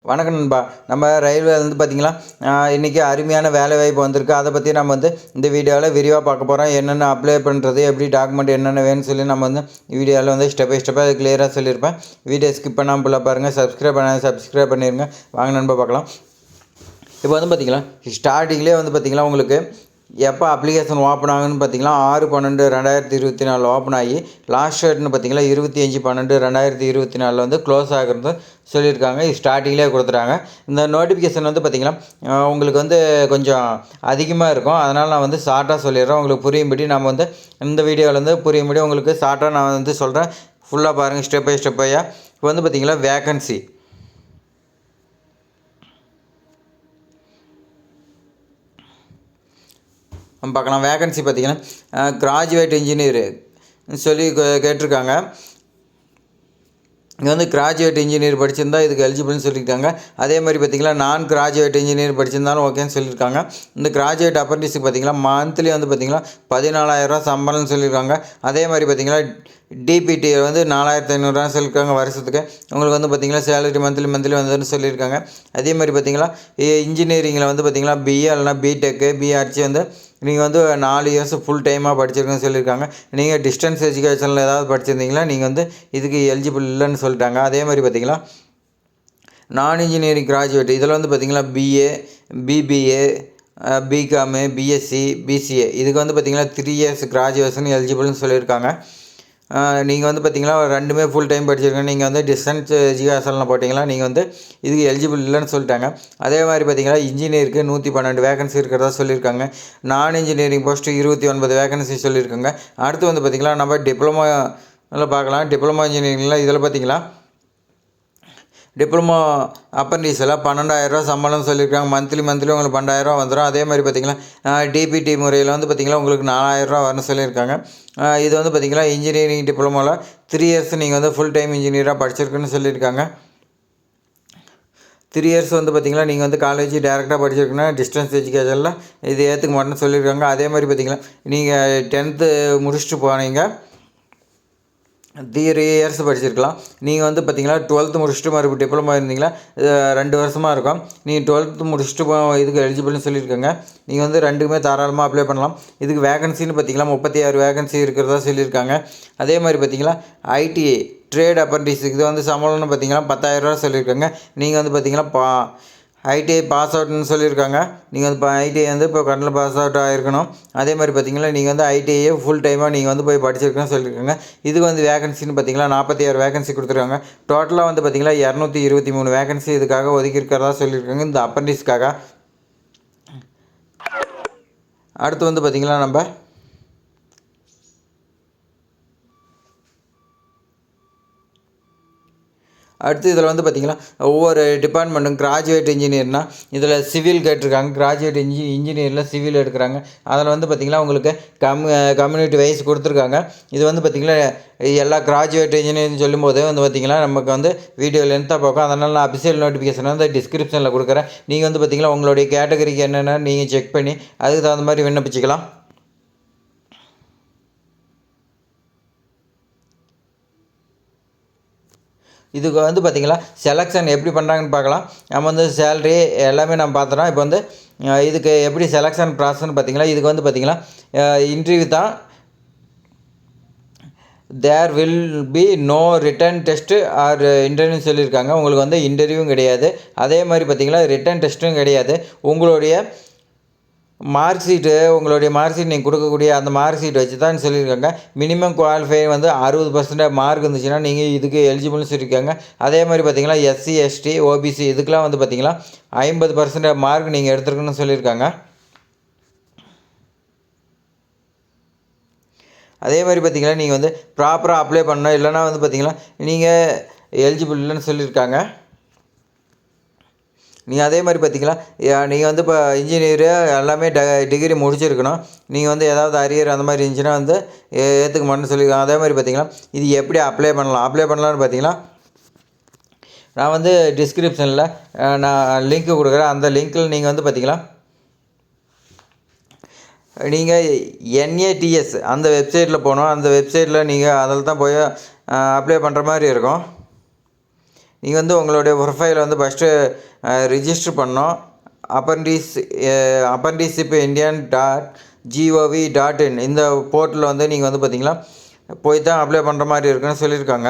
வணக்கம் நண்பா. நம்ம ரயில்வேல பார்த்தீங்களா, இன்றைக்கி அருமையான வேலைவாய்ப்பு வந்திருக்கு. அதை பற்றி நம்ம இந்த வீடியோவில் விரிவாக பார்க்க போகிறோம். என்னென்ன அப்ளை பண்ணுறது, எப்படி டாக்குமெண்ட் என்னென்ன வேணும்னு சொல்லி நம்ம வீடியோவில் ஸ்டெப் பை ஸ்டெப்பாக கிளியராக சொல்லியிருப்பேன். வீடியோ ஸ்கிப் பண்ணாமல் ஃபுல்லாக பாருங்கள். சப்ஸ்கிரைப் பண்ணிடுங்க. வாங்க நண்பா பார்க்கலாம். இப்போ பார்த்தீங்களா, ஸ்டார்டிங்லேயே பார்த்தீங்களா உங்களுக்கு எப்போ அப்ளிகேஷன் ஓப்பன் ஆகுன்னு பார்த்தீங்கன்னா 6/12/2024 ஓப்பன் ஆகி லாஸ்ட் டேட்னு பார்த்தீங்கன்னா 25/12/2024 க்ளோஸ் ஆகிறது சொல்லியிருக்காங்க. ஸ்டார்டிங்லேயே கொடுத்துட்டாங்க. இந்த நோட்டிஃபிகேஷன் பார்த்தீங்கன்னா உங்களுக்கு கொஞ்சம் அதிகமாக இருக்கும். அதனால் நான் ஷார்ட்டாக சொல்லிடுறேன். உங்களுக்கு புரியும்படி நம்ம இந்த வீடியோவில் புரியும்படி உங்களுக்கு ஷார்ட்டாக நான் சொல்கிறேன். ஃபுல்லாக பாருங்கள் ஸ்டெப் பை ஸ்டெப்பாக. இப்போ பார்த்தீங்களா வேக்கன்சி நம்ம பார்க்கலாம். வேகன்சி பார்த்திங்கன்னா கிராஜுவேட் இன்ஜினியர் சொல்லி கேட்டிருக்காங்க. இங்கே கிராஜுவேட் இன்ஜினியர் படிச்சிருந்தால் இதுக்கு எலிஜிபிள்னு சொல்லியிருக்காங்க. அதே மாதிரி பார்த்திங்கன்னா நான் கிராஜுவேட் இன்ஜினியர் படிச்சிருந்தாலும் ஓகேன்னு சொல்லியிருக்காங்க. இந்த கிராஜுவேட் அப்ரண்டிஸுக்கு பார்த்திங்கன்னா மந்த்லி பார்த்திங்கன்னா 14,000 சம்பளம்னு சொல்லியிருக்காங்க. அதே மாதிரி பார்த்திங்கன்னா டிபிடி 4,500 சொல்லியிருக்காங்க வருஷத்துக்கு. உங்களுக்கு பார்த்திங்கன்னா சேலரி மந்த்லி வந்துன்னு சொல்லியிருக்காங்க. அதே மாதிரி பார்த்திங்கன்னா இன்ஜினியரிங்கில் பார்த்திங்கன்னா பிஏ இல்லைனா பிடெக்கு பிஆர்சி நீங்கள் 4 இயர்ஸ் ஃபுல் டைமாக படிச்சிருக்கேன்னு சொல்லியிருக்காங்க. நீங்கள் டிஸ்டன்ஸ் எஜுகேஷனில் ஏதாவது படிச்சிருந்தீங்களா நீங்கள் இதுக்கு எலிஜிபிள் இல்லைன்னு சொல்லிட்டாங்க. அதே மாதிரி பார்த்திங்கன்னா நான் இன்ஜினியரிங் கிராஜுவேட் இதில் பார்த்திங்கன்னா BA BBA BCom BSc BCA இதுக்கு பார்த்திங்கன்னா 3 இயர்ஸ் கிராஜுவேஷன் எலிஜிபிள்னு சொல்லியிருக்காங்க. நீங்கள் பார்த்திங்கன்னா ரெண்டுமே ஃபுல் டைம் படிச்சிருக்கேன். நீங்கள் டிஸ்டன்ஸ் எஜுகேஷனில் போட்டிங்களா நீங்கள் இதுக்கு எலிஜிபிள் இல்லைன்னு சொல்லிட்டாங்க. அதே மாதிரி பார்த்திங்கன்னா இன்ஜினியருக்கு 112 வேகன்சி இருக்கிறதா சொல்லியிருக்காங்க. நான் இன்ஜினியரிங் போஸ்ட்டு 29 வேகன்சி சொல்லியிருக்காங்க. அடுத்து பார்த்திங்கன்னா நம்ம டிப்ளமோவில் பார்க்கலாம். டிப்ளமோ இன்ஜினியரிங்கில் இதில் பார்த்திங்கன்னா டிப்ளமோ அப்ரண்டிஸில் 12,000 சம்பளம் சொல்லியிருக்காங்க. மந்த்லி உங்களுக்கு 12,000 வந்துடும். அதே மாதிரி பார்த்திங்கன்னா டிபிடி முறையில் பார்த்திங்கன்னா உங்களுக்கு 4,000 வரணும் சொல்லியிருக்காங்க. இது பார்த்திங்கன்னா இன்ஜினியரிங் டிப்ளமோவில் 3 இயர்ஸ் நீங்கள் ஃபுல் டைம் இன்ஜினியராக படிச்சிருக்குன்னு சொல்லியிருக்காங்க. 3 இயர்ஸ் பார்த்திங்கன்னா நீங்கள் காலேஜ் டேரெக்டாக படிச்சிருக்குன்னா டிஸ்டன்ஸ் எஜுகேஷனில் இது ஏற்றுக்க மாட்டேன்னு சொல்லியிருக்காங்க. அதே மாதிரி பார்த்திங்கன்னா நீங்கள் 10th முடிச்சுட்டு போனீங்க 3 இயர்ஸ் படிச்சிருக்கலாம். நீங்கள் பார்த்திங்கன்னா 12th முடிச்சுட்டு மறுபடியும் டிப்ளமோ இருந்தீங்களா 2 வருஷமாக இருக்கும். நீங்கள் 12th முடிச்சுட்டு இதுக்கு எலிஜிபிள்னு சொல்லியிருக்காங்க. நீங்கள் ரெண்டுக்குமே தாராளமாக அப்ளை பண்ணலாம். இதுக்கு வேகன்சின்னு பார்த்திங்கன்னா 36 வேகன்சி இருக்கிறதா சொல்லியிருக்காங்க. அதே மாதிரி பார்த்திங்கன்னா ஐடிஐ ட்ரேட் அப்ரண்டிஸ் இது சம்பளம்னு பார்த்திங்கன்னா 10,000 சொல்லியிருக்காங்க. நீங்கள் பார்த்திங்கன்னா ஐடிஐ பாஸ் அவுட்னு சொல்லியிருக்காங்க. நீங்கள் ஐடிஐ இப்போ கண்ணில் பாஸ் அவுட் ஆகிருக்கணும். அதே மாதிரி பார்த்திங்கன்னா நீங்கள் ஐடிஐயே ஃபுல் டைமாக நீங்கள் போய் படிச்சிருக்கணும்னு சொல்லியிருக்காங்க. இதுக்கு வேகன்சின்னு பார்த்திங்கன்னா 46 வேகன்சி கொடுத்துருக்காங்க. டோட்டலாக பார்த்திங்கன்னா 223 வேகன்சி இதுக்காக ஒதுக்கியிருக்கிறதா சொல்லியிருக்காங்க இந்த அப்ரண்டிஸ்க்காக. அடுத்து பார்த்திங்கன்னா நம்ம அடுத்து இதில் பார்த்திங்கன்னா ஒவ்வொரு டிபார்ட்மெண்ட்டும் கிராஜுவேட் இன்ஜினியர்னால் இதில் சிவில் கேட்டிருக்காங்க. கிராஜுவேட் இன்ஜினியரில் சிவில் எடுக்கிறாங்க. அதில் பார்த்திங்கன்னா உங்களுக்கு கம்யூனிட்டி வைஸ் கொடுத்துருக்காங்க. இது பார்த்திங்கன்னா எல்லா கிராஜுவேட் இன்ஜினியரிங் சொல்லும்போது பார்த்திங்கன்னா நமக்கு வீடியோ லென்த்தாக பார்க்கும். அதனால் நான் அஃபிஷியல் நோட்டிஃபிகேஷன் டிஸ்கிரிப்ஷனில் கொடுக்குறேன். நீங்கள் பார்த்திங்கன்னா உங்களுடைய கேட்டகரிக்கு என்னென்ன நீங்கள் செக் பண்ணி அதுக்கு தகுந்த மாதிரி விண்ணப்பிச்சிக்கலாம். இதுக்கு பார்த்திங்கன்னா செலெக்ஷன் எப்படி பண்ணுறாங்கன்னு பார்க்கலாம். நம்ம சேல்ரி எல்லாமே நம்ம பார்த்துறோம். இப்போ இதுக்கு எப்படி செலெக்ஷன் ப்ராசஸ்ன்னு பார்த்திங்கன்னா இதுக்கு பார்த்திங்கன்னா இன்டர்வியூ தான். There will be no written test or இன்டர்வியூன்னு சொல்லியிருக்காங்க. உங்களுக்கு இன்டர்வியூவும் கிடையாது. அதே மாதிரி பார்த்திங்கன்னா ரிட்டன் டெஸ்ட்டும் கிடையாது. உங்களுடைய மார்க் ஷீட்டு உங்களுடைய மார்க் ஷீட் நீங்கள் கொடுக்கக்கூடிய அந்த மார்க் ஷீட் வச்சு தான் சொல்லியிருக்காங்க. மினிமம் குவாலிஃபை 60% மார்க் இருந்துச்சுன்னா நீங்கள் இதுக்கு எலிஜிபிள்னு சொல்லியிருக்காங்க. அதே மாதிரி பார்த்திங்கன்னா எஸ்சி எஸ்டி ஓபிசி இதுக்கெலாம் பார்த்திங்கன்னா 50% மார்க் நீங்கள் எடுத்துருக்கணும்னு சொல்லியிருக்காங்க. அதே மாதிரி பார்த்திங்கன்னா நீங்கள் ப்ராப்பராக அப்ளை பண்ணணும். இல்லைனா பார்த்திங்கன்னா நீங்கள் எலிஜிபிள் இல்லைன்னு சொல்லியிருக்காங்க. நீங்கள் அதே மாதிரி பார்த்திங்கன்னா நீங்கள் இப்போ இன்ஜினியரு எல்லாமே டிகிரி முடிச்சிருக்கணும். நீங்கள் ஏதாவது அரியர் அந்த மாதிரி இருந்துச்சுன்னா ஏற்றுக்க மாட்டேன்னு சொல்லியிருக்காங்க. அதே மாதிரி பார்த்திங்கன்னா இது எப்படி அப்ளை பண்ணலான்னு பார்த்திங்கன்னா நான் டிஸ்கிரிப்ஷனில் நான் லிங்க்கு கொடுக்குறேன். அந்த லிங்க்கில் நீங்கள் பார்த்திங்கன்னா நீங்கள் NATS அந்த வெப்சைட்டில் போகணும். அந்த வெப்சைட்டில் நீங்கள் அதில் தான் போய் அப்ளை பண்ணுற மாதிரி இருக்கும். நீங்கள் வந்து உங்களுடைய ப்ரொஃபைலை வந்து ஃபஸ்ட்டு ரிஜிஸ்டர் பண்ணோம். apprenticeship indian.gov.in இந்த போர்ட்டலில் வந்து நீங்கள் வந்து பார்த்திங்களா போய் தான் அப்ளை பண்ணுற மாதிரி இருக்குன்னு சொல்லியிருக்காங்க.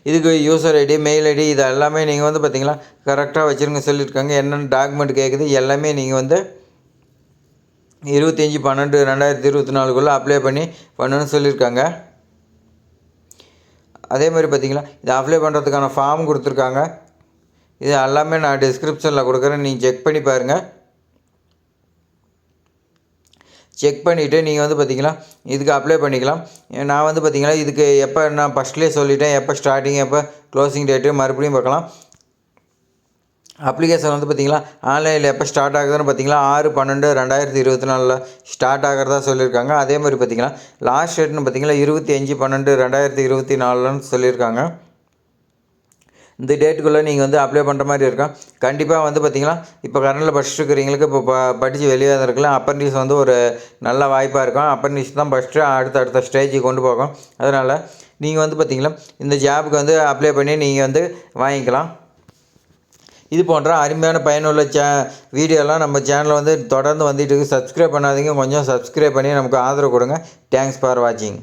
இதுக்கு யூசர் ஐடி, மெயில் ஐடி இது எல்லாமே நீங்கள் வந்து பார்த்திங்களா கரெக்டாக வச்சுருங்க சொல்லியிருக்காங்க. என்னென்ன டாக்குமெண்ட் கேட்குது எல்லாமே நீங்கள் வந்து 25/12/2024 அப்ளை பண்ணணும்னு சொல்லியிருக்காங்க. அதே மாதிரி பார்த்திங்களா இது அப்ளை பண்ணுறதுக்கான ஃபார்ம் கொடுத்துருக்காங்க. இது எல்லாமே நான் டிஸ்கிரிப்ஷனில் கொடுக்குறேன், நீங்கள் செக் பண்ணி பாருங்கள். செக் பண்ணிவிட்டு நீங்கள் வந்து பார்த்திங்களா இதுக்கு அப்ளை பண்ணிக்கலாம். நான் வந்து பார்த்திங்களா இதுக்கு எப்போ நான் ஃபஸ்ட்லேயே சொல்லிட்டேன், எப்போ ஸ்டார்டிங் எப்போ க்ளோசிங் டேட்டு மறுபடியும் பார்க்கலாம். அப்ளிகேஷன் வந்து பார்த்திங்களா ஆன்லைனில் எப்போ ஸ்டார்ட் ஆகுதுன்னு பார்த்திங்களா 6/12/2024 ஸ்டார்ட் ஆகிறதா சொல்லியிருக்காங்க. அதே மாதிரி பார்த்திங்களா லாஸ்ட் டேட்னு பார்த்திங்களா 25/12/2024 சொல்லியிருக்காங்க. இந்த டேட்டுக்குள்ளே நீங்கள் வந்து அப்ளை பண்ணுற மாதிரி இருக்கும். கண்டிப்பாக வந்து பார்த்திங்களா இப்போ கரண்டில் படிச்சுட்டு இருக்கிறவங்களுக்கு இப்போ படித்து வெளியே இருக்கலாம். அப்ரண்டிஸ் வந்து ஒரு நல்ல வாய்ப்பாக இருக்கும். அப்ரண்டிஸ் தான் ஃபஸ்ட்டு அடுத்த ஸ்டேஜுக்கு கொண்டு போகும். அதனால் நீங்கள் வந்து பார்த்திங்களா இந்த ஜாபுக்கு வந்து அப்ளை பண்ணி நீங்கள் வந்து வாங்கிக்கலாம். இது போன்ற அருமையான பயனுள்ள வீடியோலாம் நம்ம சேனலில் வந்து தொடர்ந்து வந்துட்டு இருக்குது. சப்ஸ்கிரைப் பண்ணாதீங்க, கொஞ்சம் சப்ஸ்கிரைப் பண்ணி நமக்கு ஆதரவு கொடுங்க. தேங்க்ஸ் ஃபார் வாட்சிங்.